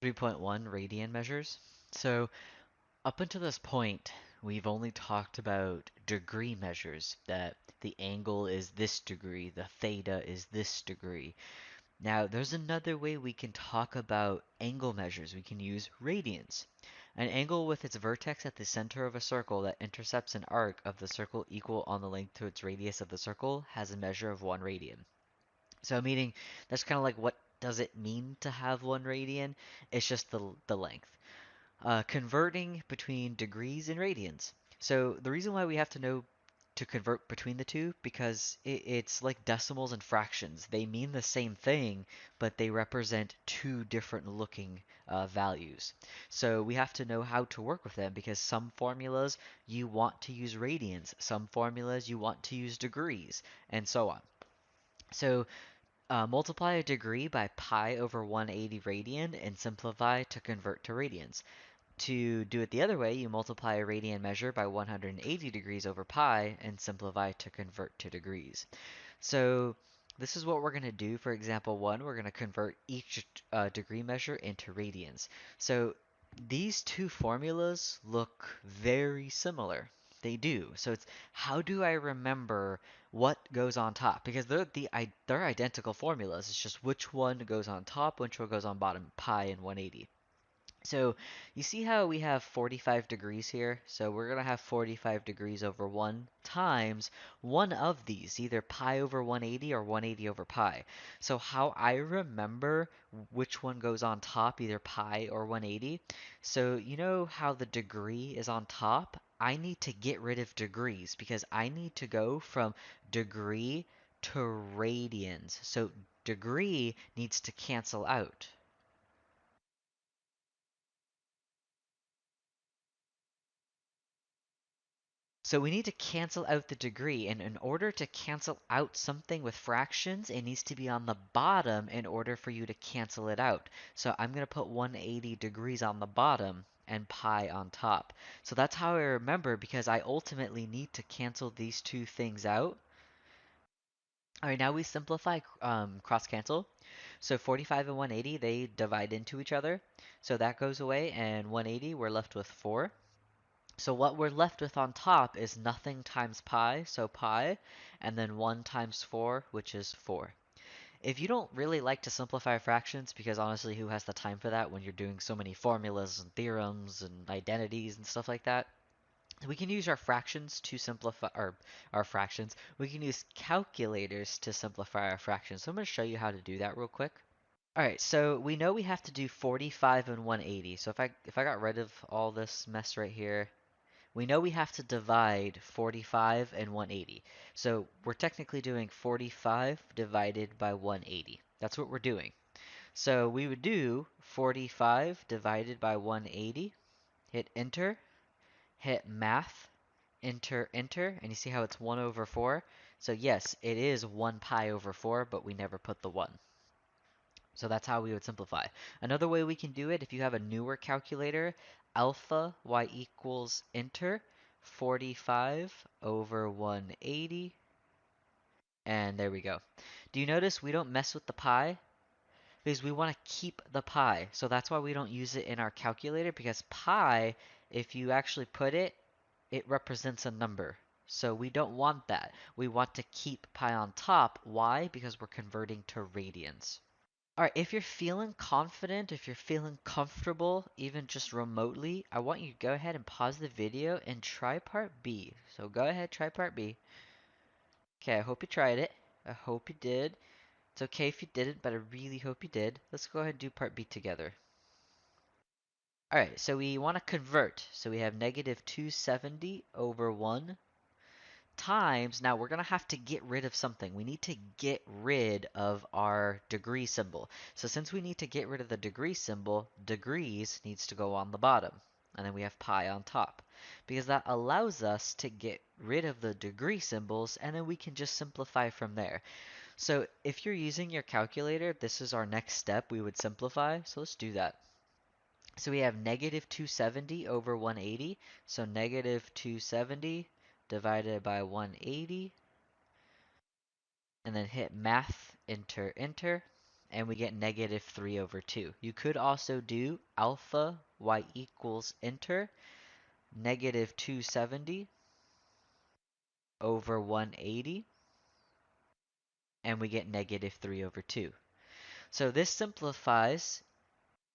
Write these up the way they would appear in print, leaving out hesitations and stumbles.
3.1 Radian measures. So up until this point, we've only talked about degree measures, that the angle is this degree, the theta is this degree. Now, there's another way we can talk about angle measures. We can use radians. An angle with its vertex at the center of a circle that intercepts an arc of the circle equal on the length to its radius of the circle has a measure of 1 radian. So meaning that's kind of like, what does it mean to have 1 radian? It's just the length. Converting between degrees and radians. So the reason why we have to know to convert between the two, because it's like decimals and fractions. They mean the same thing, but they represent two different looking values. So we have to know how to work with them, because some formulas you want to use radians, some formulas you want to use degrees, and so on. So multiply a degree by pi over 180 radian and simplify to convert to radians. To do it the other way, you multiply a radian measure by 180 degrees over pi and simplify to convert to degrees. So this is what we're going to do for example 1. We're going to convert each degree measure into radians. So these two formulas look very similar. They do. So it's, how do I remember what goes on top? Because they're identical formulas. It's just which one goes on top, which one goes on bottom, pi and 180. So you see how we have 45 degrees here? So we're going to have 45 degrees over 1 times one of these, either pi over 180 or 180 over pi. So how I remember which one goes on top, either pi or 180. So you know how the degree is on top? I need to get rid of degrees because I need to go from degree to radians. So degree needs to cancel out. So we need to cancel out the degree, and in order to cancel out something with fractions, it needs to be on the bottom in order for you to cancel it out. So I'm going to put 180 degrees on the bottom and pi on top. So that's how I remember, because I ultimately need to cancel these two things out. All right, now we simplify cross cancel. So 45 and 180, they divide into each other. So that goes away, and 180, we're left with 4. So what we're left with on top is nothing times pi, so pi, and then 1 times 4, which is 4. If you don't really like to simplify fractions, because honestly, who has the time for that when you're doing so many formulas and theorems and identities and stuff like that? We can use our fractions to simplify our fractions. We can use calculators to simplify our fractions. So I'm going to show you how to do that real quick. All right, so we know we have to do 45 and 180. So if I got rid of all this mess right here, we know we have to divide 45 and 180. So we're technically doing 45 divided by 180. That's what we're doing. So we would do 45 divided by 180, hit enter, hit math, enter, enter, and you see how it's 1 over 4? So yes, it is 1 pi over 4, but we never put the 1. So that's how we would simplify. Another way we can do it, if you have a newer calculator, alpha y equals enter 45 over 180, and there we go. Do you notice we don't mess with the pi? Because we want to keep the pi. So that's why we don't use it in our calculator, because pi, if you actually put it, it represents a number. So we don't want that. We want to keep pi on top. Why? Because we're converting to radians. Alright, if you're feeling confident, if you're feeling comfortable, even just remotely, I want you to go ahead and pause the video and try part B. So go ahead, try part B. Okay, I hope you tried it. I hope you did. It's okay if you didn't, but I really hope you did. Let's go ahead and do part B together. Alright, so we want to convert. So we have negative 270 over 1 times, now we're going to have to get rid of something. We need to get rid of our degree symbol. So since we need to get rid of the degree symbol, degrees needs to go on the bottom. And then we have pi on top. Because that allows us to get rid of the degree symbols, and then we can just simplify from there. So if you're using your calculator, this is our next step. We would simplify. So let's do that. So we have negative 270 over 180. So negative 270 divided by 180, and then hit math, enter, enter, and we get negative 3 over 2. You could also do alpha y equals enter negative 270 over 180, and we get negative 3 over 2. So this simplifies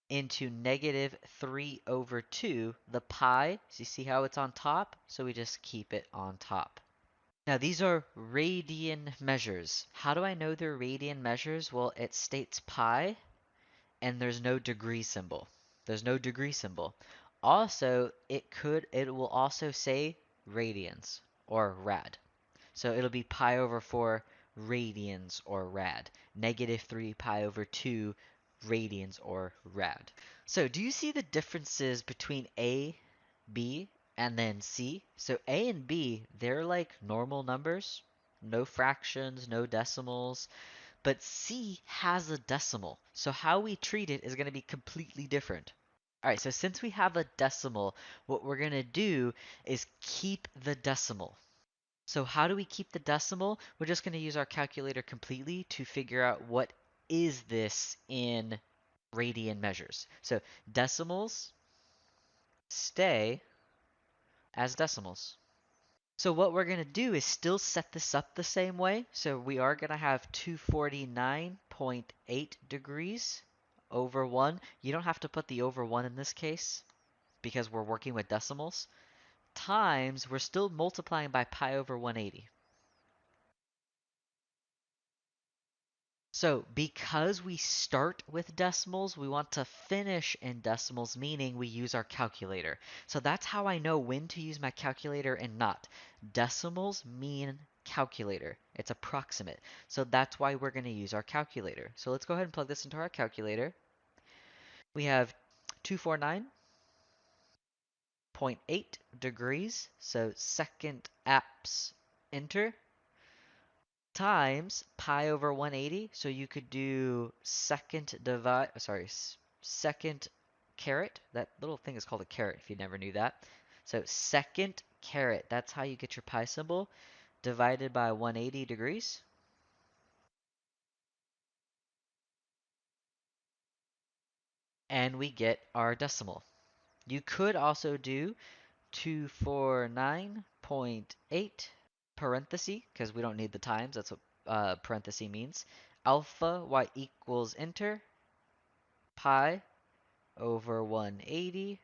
into negative 3 over 2. The pi, so you see how it's on top? So we just keep it on top. Now these are radian measures. How do I know they're radian measures? Well, it states pi, and there's no degree symbol. There's no degree symbol. Also, it will also say radians or rad. So it'll be pi over 4 radians or rad. Negative 3 pi over 2 radians or rad. So do you see the differences between A, B, and then C? So A and B, they're like normal numbers. No fractions, no decimals. But C has a decimal. So how we treat it is going to be completely different. All right, so since we have a decimal, what we're going to do is keep the decimal. So how do we keep the decimal? We're just going to use our calculator completely to figure out what is this in radian measures. So decimals stay as decimals. So what we're going to do is still set this up the same way. So we are going to have 249.8 degrees over 1. You don't have to put the over 1 in this case because we're working with decimals. Times, we're still multiplying by pi over 180. So because we start with decimals, we want to finish in decimals, meaning we use our calculator. So that's how I know when to use my calculator and not. Decimals mean calculator. It's approximate. So that's why we're going to use our calculator. So let's go ahead and plug this into our calculator. We have 249.8 degrees. So second apps, enter, times pi over 180. So you could do second caret. That little thing is called a caret if you never knew that. So second caret, that's how you get your pi symbol, divided by 180 degrees. And we get our decimal. You could also do 249.8 parenthesis, because we don't need the times. That's what parenthesis means. Alpha y equals enter pi over 180.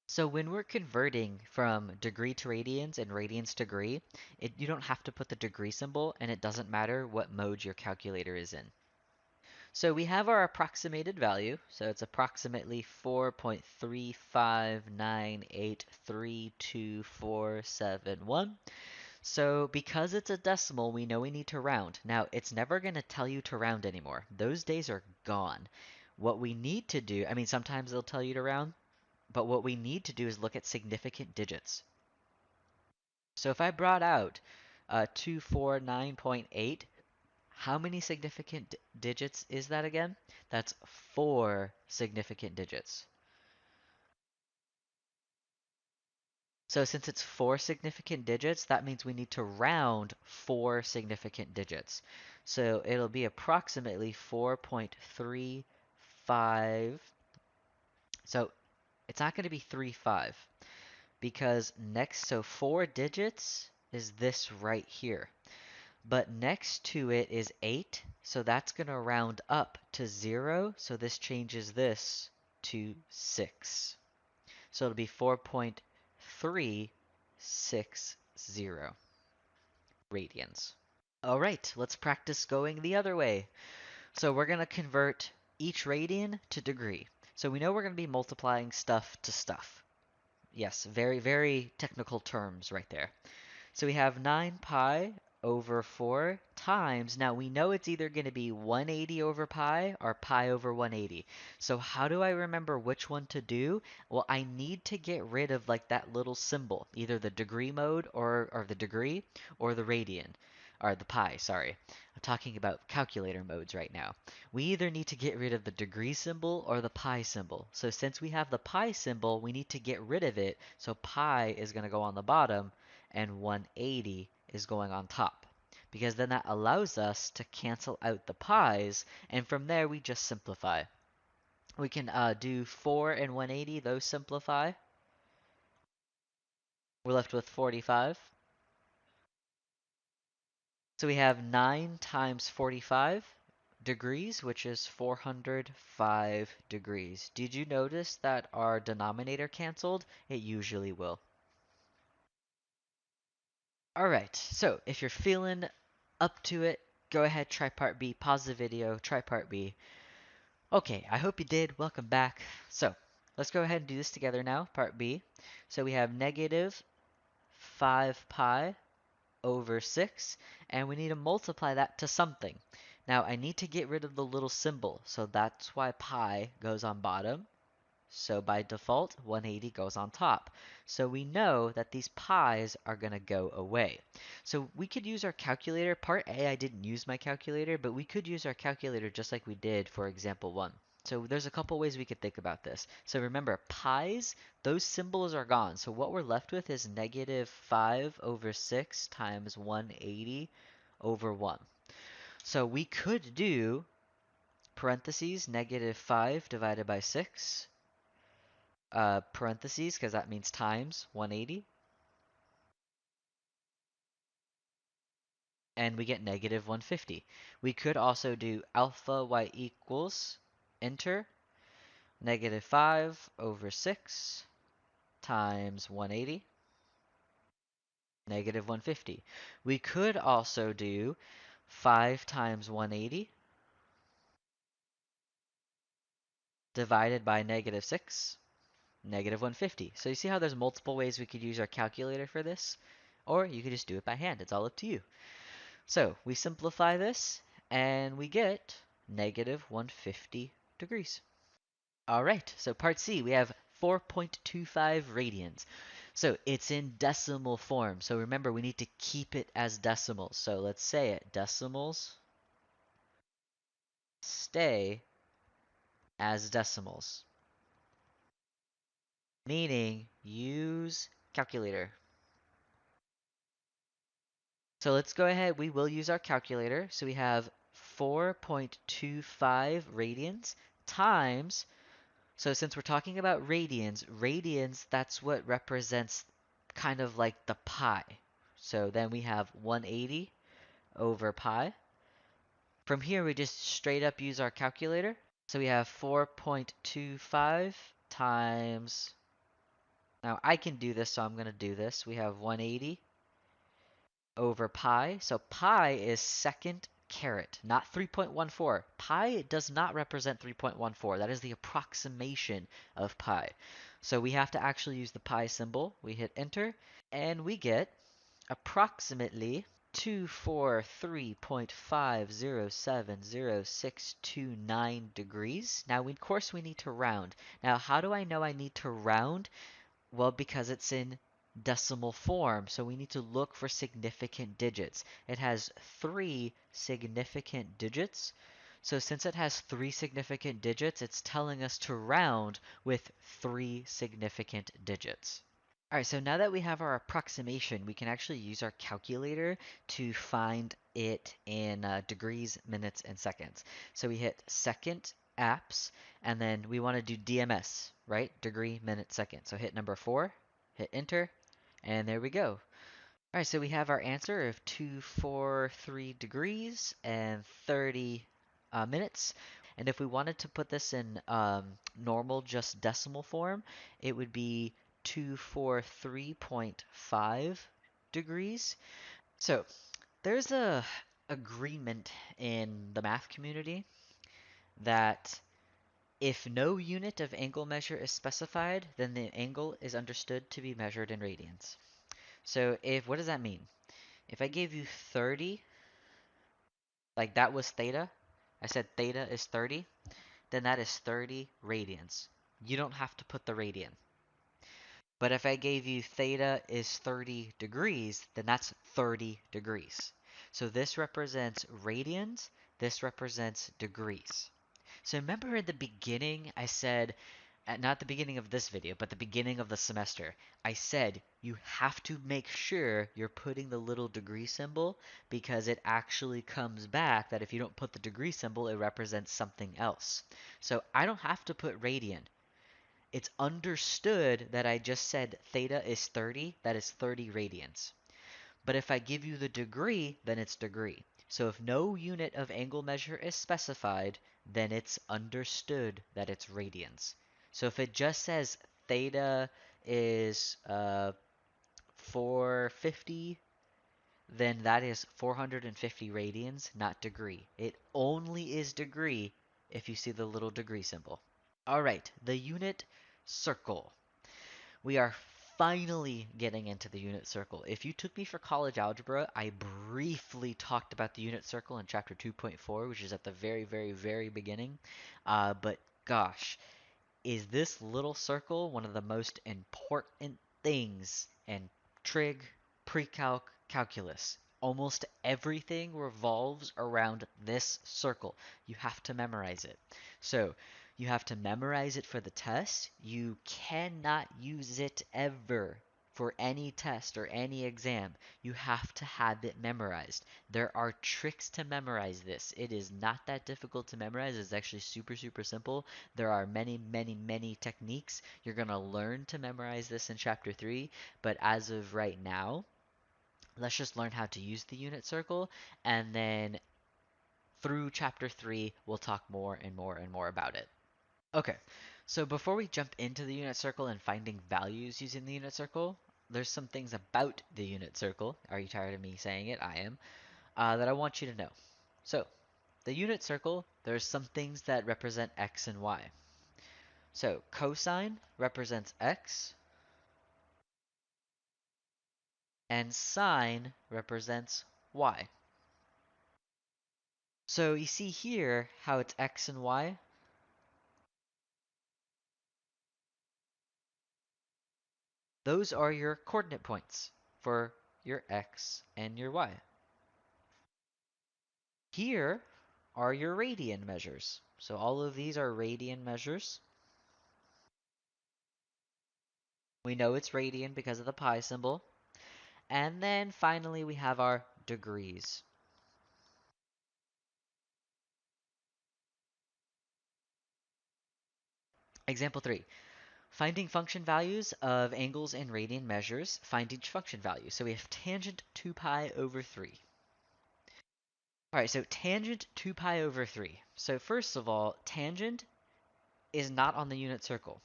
So when we're converting from degree to radians and radians to degree, you don't have to put the degree symbol, and it doesn't matter what mode your calculator is in. So we have our approximated value. So it's approximately 4.359832471. So because it's a decimal, we know we need to round. Now, it's never going to tell you to round anymore. Those days are gone. What we need to do, I mean, sometimes they'll tell you to round, but what we need to do is look at significant digits. So if I brought out 249.8, how many significant digits is that again? That's 4 significant digits. So since it's 4 significant digits, that means we need to round 4 significant digits. So it'll be approximately 4.35. So it's not going to be 35 because so 4 digits is this right here. But next to it is 8, so that's going to round up to 0, so this changes this to 6. So it'll be 4.360 radians. All right, let's practice going the other way. So we're going to convert each radian to degree. So we know we're going to be multiplying stuff to stuff. Yes, very, very technical terms right there. So we have 9 pi over 4 times, now we know it's either going to be 180 over pi or pi over 180. So how do I remember which one to do? Well, I need to get rid of like that little symbol, either the degree mode or the degree or the radian, or the pi, sorry. I'm talking about calculator modes right now. We either need to get rid of the degree symbol or the pi symbol. So since we have the pi symbol, we need to get rid of it. So pi is going to go on the bottom and 180 is going on top. because then that allows us to cancel out the pi's, and from there we just simplify. We can do 4 and 180, those simplify. We're left with 45. So we have 9 times 45 degrees, which is 405 degrees. Did you notice that our denominator canceled? It usually will. Alright, so if you're feeling up to it, go ahead, try part B. Pause the video, try part B. Okay, I hope you did. Welcome back. So, let's go ahead and do this together now, part B. So we have negative 5 pi over 6, and we need to multiply that to something. Now, I need to get rid of the little symbol, so that's why pi goes on bottom. So by default, 180 goes on top. So we know that these pi's are going to go away. So we could use our calculator. Part A, I didn't use my calculator, but we could use our calculator just like we did for example 1. So there's a couple ways we could think about this. So remember, pi's, those symbols are gone. So what we're left with is negative 5 over 6 times 180 over 1. So we could do parentheses negative 5 divided by 6, parentheses, because that means times 180. And we get negative 150. We could also do alpha y equals, enter, negative 5 over 6 times 180, negative 150. We could also do 5 times 180 divided by negative 6, negative 150. So you see how there's multiple ways we could use our calculator for this? Or you could just do it by hand. It's all up to you. So we simplify this and we get negative 150 degrees. All right, so part C, we have 4.25 radians. So it's in decimal form. So remember, we need to keep it as decimals. So let's say it, decimals stay as decimals. Meaning, use calculator. So let's go ahead, we will use our calculator. So we have 4.25 radians times, so since we're talking about radians, that's what represents kind of like the pi. So then we have 180 over pi. From here, we just straight up use our calculator. So we have 4.25 times, now I can do this, so I'm going to do this. We have 180 over pi. So pi is second caret, not 3.14. Pi does not represent 3.14. That is the approximation of pi. So we have to actually use the pi symbol. We hit enter, and we get approximately 243.5070629 degrees. Now, of course, we need to round. Now, how do I know I need to round? Well, because it's in decimal form, so we need to look for significant digits. It has 3 significant digits. So since it has 3 significant digits, it's telling us to round with 3 significant digits. Alright, so now that we have our approximation, we can actually use our calculator to find it in degrees, minutes, and seconds. So we hit second, apps, and then we want to do DMS, right? Degree, minute, second. So hit number 4, hit enter, and there we go. Alright, so we have our answer of 243 degrees and 30 minutes. And if we wanted to put this in normal, just decimal form, it would be 243.5 degrees. So there's a agreement in the math community that if no unit of angle measure is specified, then the angle is understood to be measured in radians. So what does that mean? If I gave you 30, like that was theta, I said theta is 30, then that is 30 radians. You don't have to put the radian. But if I gave you theta is 30 degrees, then that's 30 degrees. So this represents radians, this represents degrees. So remember in the beginning I said not the beginning of this video, but the beginning of the semester, I said you have to make sure you're putting the little degree symbol because it actually comes back that if you don't put the degree symbol, it represents something else. So I don't have to put radian. It's understood that I just said theta is 30, that is 30 radians. But if I give you the degree, then it's degree. So if no unit of angle measure is specified, then it's understood that it's radians. So if it just says theta is 450, then that is 450 radians, not degree. It only is degree if you see the little degree symbol. All right, the unit circle. We are finally getting into the unit circle. If you took me for college algebra, I briefly talked about the unit circle in chapter 2.4, which is at the very, very, very beginning. But gosh, is this little circle one of the most important things in trig, pre-calc, calculus? Almost everything revolves around this circle. You have to memorize it. So you have to memorize it for the test. You cannot use it ever for any test or any exam. You have to have it memorized. There are tricks to memorize this. It is not that difficult to memorize. It's actually super, super simple. There are many, many, many techniques. You're going to learn to memorize this in chapter 3, but as of right now, let's just learn how to use the unit circle, and then through chapter 3, we'll talk more and more and more about it. Okay, so before we jump into the unit circle and finding values using the unit circle, there's some things about the unit circle, are you tired of me saying it? I am, that I want you to know. So, the unit circle, there's some things that represent x and y. So, cosine represents x, and sine represents y. So you see here how it's x and y? Those are your coordinate points for your x and your y. Here are your radian measures. So all of these are radian measures. We know it's radian because of the pi symbol. And then finally we have our degrees. Example 3. Finding function values of angles and radian measures. Find each function value. So we have tangent 2 pi over 3. Alright, so tangent 2 pi over 3. So first of all, tangent is not on the unit circle.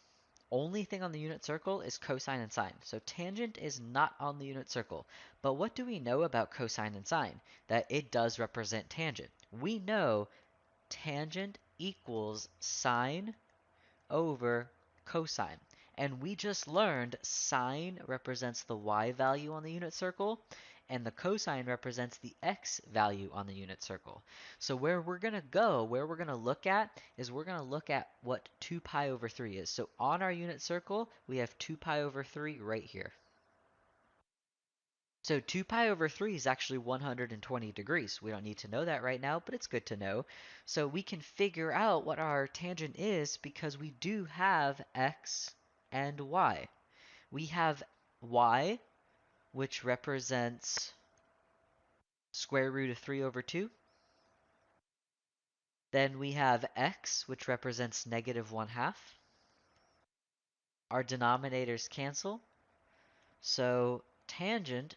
Only thing on the unit circle is cosine and sine. So tangent is not on the unit circle. But what do we know about cosine and sine? That it does represent tangent. We know tangent equals sine over cosine. And we just learned sine represents the y value on the unit circle, and the cosine represents the x value on the unit circle. So where we're going to look at is we're going to look at what 2 pi over 3 is. So on our unit circle, we have 2 pi over 3 right here. So 2 pi over 3 is actually 120 degrees. We don't need to know that right now, but it's good to know. So we can figure out what our tangent is because we do have x and y. We have y, which represents square root of 3 over 2. Then we have x, which represents negative 1/2. Our denominators cancel. So tangent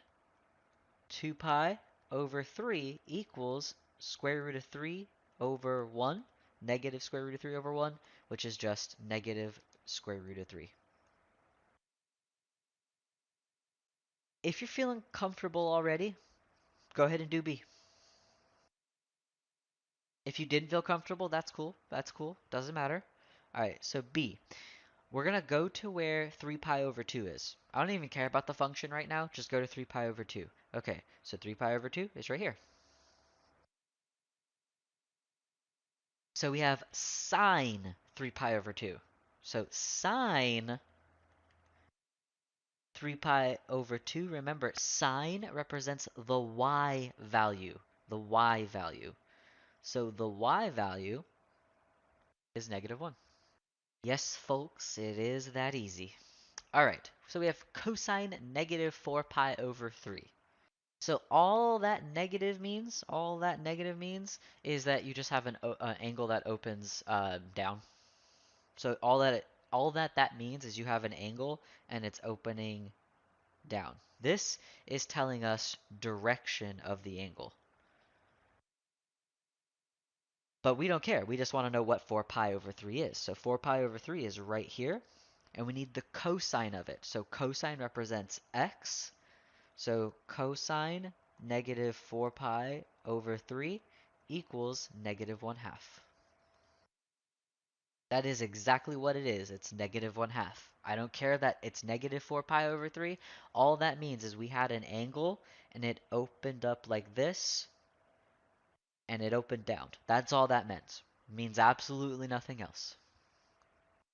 2 pi over 3 equals square root of 3 over 1, negative square root of 3 over 1, which is just negative square root of 3. If you're feeling comfortable already, go ahead and do B. If you didn't feel comfortable, that's cool. That's cool. Doesn't matter. All right, so B. We're going to go to where 3 pi over 2 is. I don't even care about the function right now. Just go to 3 pi over 2. Okay, so 3 pi over 2 is right here. So we have sine 3 pi over 2. So sine 3 pi over 2, remember, sine represents the y value. The y value. So the y value is negative 1. Yes, folks, it is that easy. All right, so we have cosine negative 4 pi over 3. So all that negative means is that you just have an angle that opens down. So all that means is you have an angle and it's opening down. This is telling us direction of the angle. But we don't care. We just want to know what 4 pi over 3 is. So 4 pi over 3 is right here. And we need the cosine of it. So cosine represents x. So cosine negative 4 pi over 3 equals negative 1/2. That is exactly what it is. It's negative 1/2. I don't care that it's negative 4 pi over 3. All that means is we had an angle and it opened up like this and it opened down. That's all that meant. It means absolutely nothing else.